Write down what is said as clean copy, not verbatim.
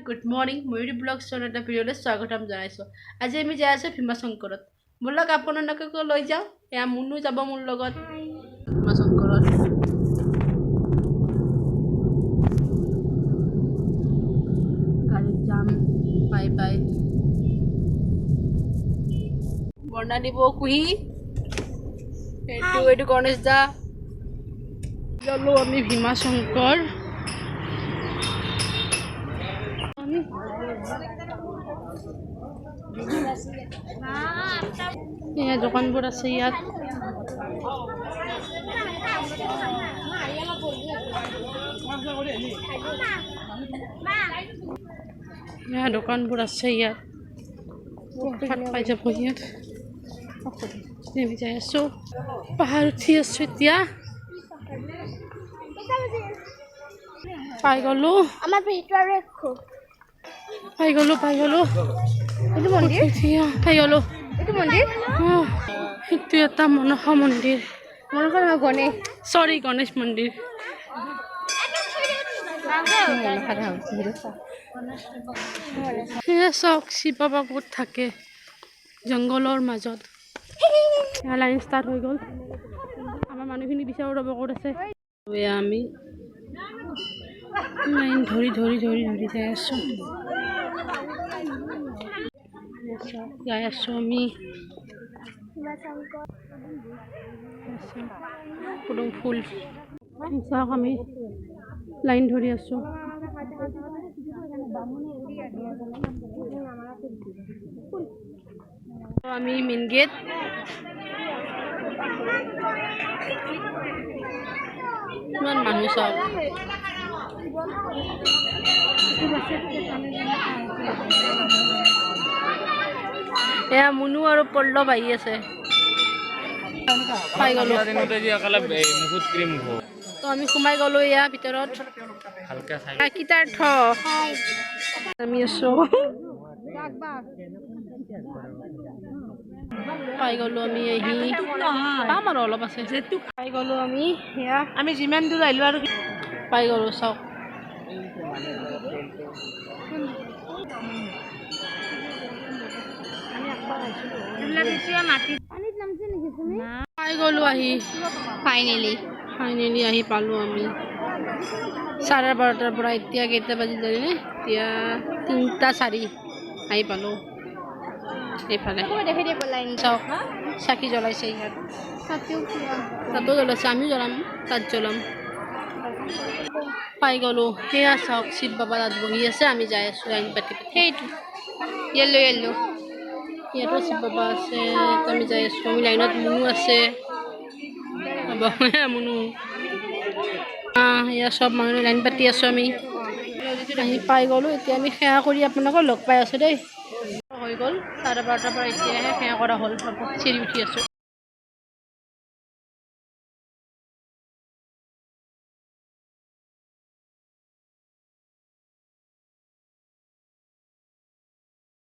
Good morning ময়ূৰী blog channel এটা ভিডিঅ'লৈ স্বাগতম জনাইছোঁ। আজি আমি যাই আছোঁ ভীমাশংকৰত। ব'লক আপোনালোককো লৈ যাওঁ। এয়া মুনু যাব মোৰ লগত ভীমাশংকৰত। গাড়ীত যাম বাই বাই। বৰ্ণালী বৌ কুহি এইটো গণেশ দা গ'লো আমি ভীমাশংকৰ। এয়া দোকানবোৰ আছে ইয়াত। এয়া দোকানবোৰ আছে ইয়াত। ভাত পাই যাব ইয়াত। আমি যাই আছো, পাহাৰ উঠি আছো এতিয়া। পাই গলো এইটো মন্দিৰ পাই গলো। এইটো মন্দিৰ সেইটো এটা মনসা মন্দিৰ। গণেশ মন্দিৰ। সেয়া চাওক শিৱ বাবা ক'ত থাকে, জংঘলৰ মাজত। লাইন ষ্টাৰ্ট হৈ গ'ল। আমাৰ মানুহখিনি বিচাৰো ৰ'ব ক'ত আছে। আমি লাইন ধৰি যাই আছো আমি। পদুম ফুল চাওক, আমি লাইন ধৰি আছো। আমি মেইন গেট। ইমান মানুহ চাওক। এয়া মুনু আৰু পল্লৱ আহি আছে। পাই গলো। তো আমি সোমাই গলো ইয়াৰ ভিতৰত। কীৰ্তাৰ্থ আমি আছো। পাই গলো আমি আহি। পাম আৰু অলপ আছে। পাই গলো আমি। সেয়া আমি যিমান দূৰ আহিলো আৰু পাই গলো চাওক। পাই গলো আহি। ফাইনেলি আহি পালো আমি 12:30 পৰা। এতিয়া কেইটা বাজি জানে? এতিয়া 3:04 আহি পালো এইফালে। চাওক চাকি জ্বলাইছে ইয়াত। তাতো জ্বলাইছে, আমিও জ্বলাম, তাত জ্বলাম। পাই গলো। সেয়া চাওক শিৱ বাবা তাত বহি আছে, আমি যাই আছো লাইন পাতি। সেইটো য়েল্লো ইয়াতো শিৱ বাবা আছে, আমি যাই আছো। আমি লাইনত মুনু আছে। মুনু এয়া চব মানুহ লাইন পাতি আছো আমি। পাই গলো। এতিয়া আমি সেৱা কৰি আপোনালোকক লগ পাই আছো দেই। হৈ গ'ল 12:30 পৰা। এতিয়াহে সেৱা কৰা হ'ল। চিৰি উঠি আছো।